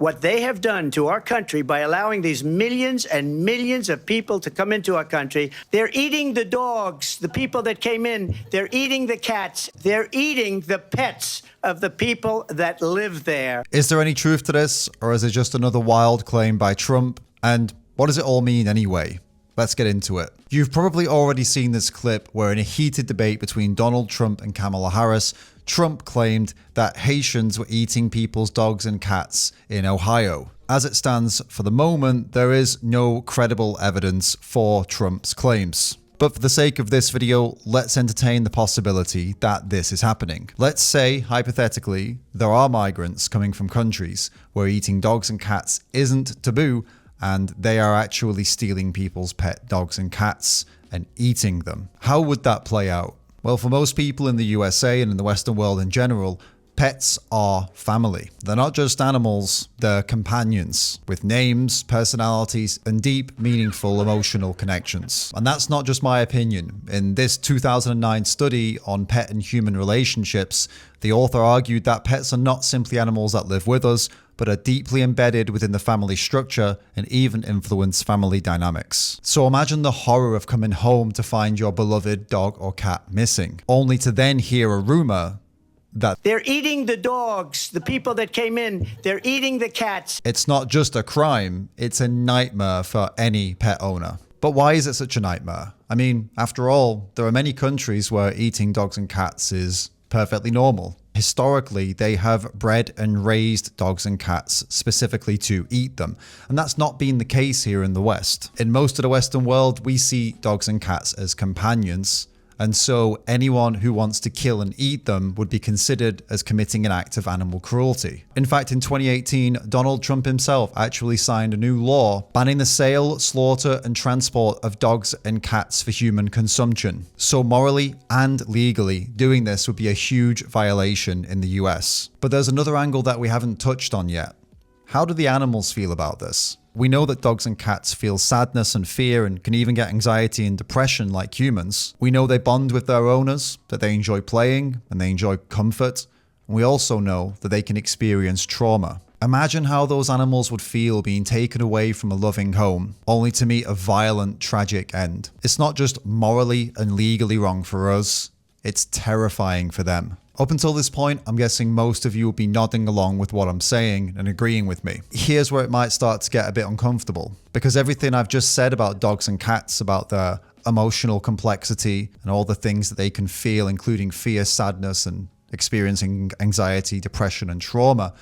What they have done to our country by allowing these millions and millions of people to come into our country, they're eating the dogs, the people that came in, they're eating the cats, they're eating the pets of the people that live there. Is there any truth to this, or is it just another wild claim by Trump? And what does it all mean anyway? Let's get into it. You've probably already seen this clip where in a heated debate between Donald Trump and Kamala Harris, Trump claimed that Haitians were eating people's dogs and cats in Ohio. As it stands for the moment, there is no credible evidence for Trump's claims. But for the sake of this video, let's entertain the possibility that this is happening. Let's say, hypothetically, there are migrants coming from countries where eating dogs and cats isn't taboo, and they are actually stealing people's pet dogs and cats and eating them. How would that play out? Well, for most people in the USA and in the Western world in general, pets are family. They're not just animals, they're companions with names, personalities, and deep, meaningful emotional connections. And that's not just my opinion. In this 2009 study on pet and human relationships, the author argued that pets are not simply animals that live with us, but are deeply embedded within the family structure and even influence family dynamics. So imagine the horror of coming home to find your beloved dog or cat missing, only to then hear a rumor that they're eating the dogs, the people that came in, they're eating the cats. It's not just a crime, it's a nightmare for any pet owner. But why is it such a nightmare? I mean, after all, there are many countries where eating dogs and cats is perfectly normal. Historically, they have bred and raised dogs and cats specifically to eat them. And that's not been the case here in the West. In most of the Western world, we see dogs and cats as companions. And so anyone who wants to kill and eat them would be considered as committing an act of animal cruelty. In fact, in 2018, Donald Trump himself actually signed a new law banning the sale, slaughter, and transport of dogs and cats for human consumption. So morally and legally, doing this would be a huge violation in the US. But there's another angle that we haven't touched on yet. How do the animals feel about this? We know that dogs and cats feel sadness and fear and can even get anxiety and depression like humans. We know they bond with their owners, that they enjoy playing and they enjoy comfort. And we also know that they can experience trauma. Imagine how those animals would feel being taken away from a loving home, only to meet a violent, tragic end. It's not just morally and legally wrong for us, it's terrifying for them. Up until this point, I'm guessing most of you will be nodding along with what I'm saying and agreeing with me. Here's where it might start to get a bit uncomfortable, because everything I've just said about dogs and cats, about their emotional complexity and all the things that they can feel, including fear, sadness, and experiencing anxiety, depression, and trauma,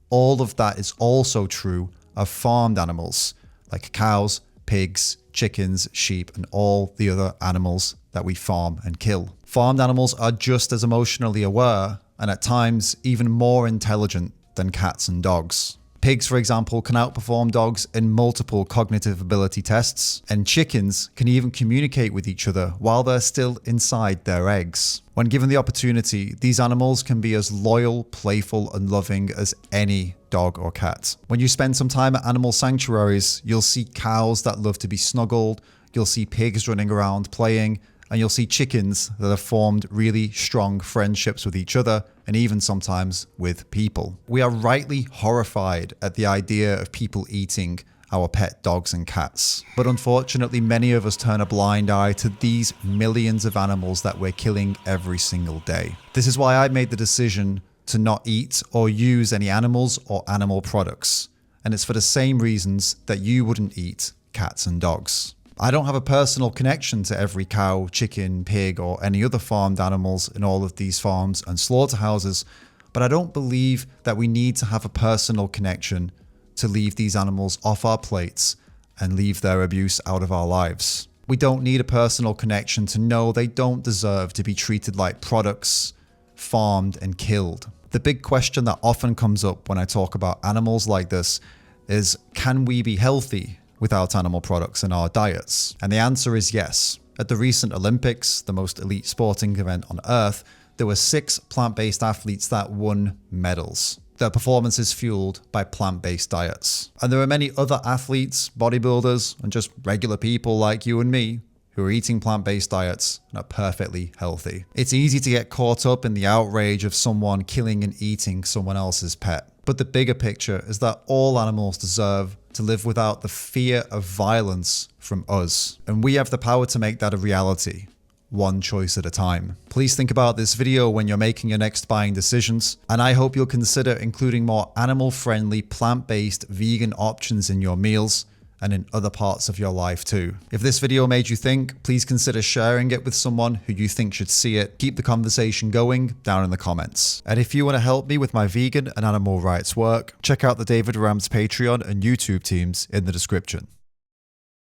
all of that is also true of farmed animals like cows, pigs, chickens, sheep, and all the other animals that we farm and kill. Farmed animals are just as emotionally aware and at times even more intelligent than cats and dogs. Pigs, for example, can outperform dogs in multiple cognitive ability tests, and chickens can even communicate with each other while they're still inside their eggs. When given the opportunity, these animals can be as loyal, playful, and loving as any dog or cat. When you spend some time at animal sanctuaries, you'll see cows that love to be snuggled, you'll see pigs running around playing, and you'll see chickens that have formed really strong friendships with each other and even sometimes with people. We are rightly horrified at the idea of people eating our pet dogs and cats. But unfortunately, many of us turn a blind eye to these millions of animals that we're killing every single day. This is why I made the decision to not eat or use any animals or animal products. And it's for the same reasons that you wouldn't eat cats and dogs. I don't have a personal connection to every cow, chicken, pig, or any other farmed animals in all of these farms and slaughterhouses, but I don't believe that we need to have a personal connection to leave these animals off our plates and leave their abuse out of our lives. We don't need a personal connection to know they don't deserve to be treated like products, farmed and killed. The big question that often comes up when I talk about animals like this is, can we be healthy without animal products in our diets? And the answer is yes. At the recent Olympics, the most elite sporting event on earth, there were 6 plant-based athletes that won medals. Their performance is fueled by plant-based diets. And there are many other athletes, bodybuilders, and just regular people like you and me who are eating plant-based diets and are perfectly healthy. It's easy to get caught up in the outrage of someone killing and eating someone else's pet. But the bigger picture is that all animals deserve to live without the fear of violence from us. And we have the power to make that a reality, one choice at a time. Please think about this video when you're making your next buying decisions, and I hope you'll consider including more animal-friendly, plant-based, vegan options in your meals and in other parts of your life too. If this video made you think, please consider sharing it with someone who you think should see it. Keep the conversation going down in the comments. And if you want to help me with my vegan and animal rights work, check out the David Ram's Patreon and YouTube teams in the description.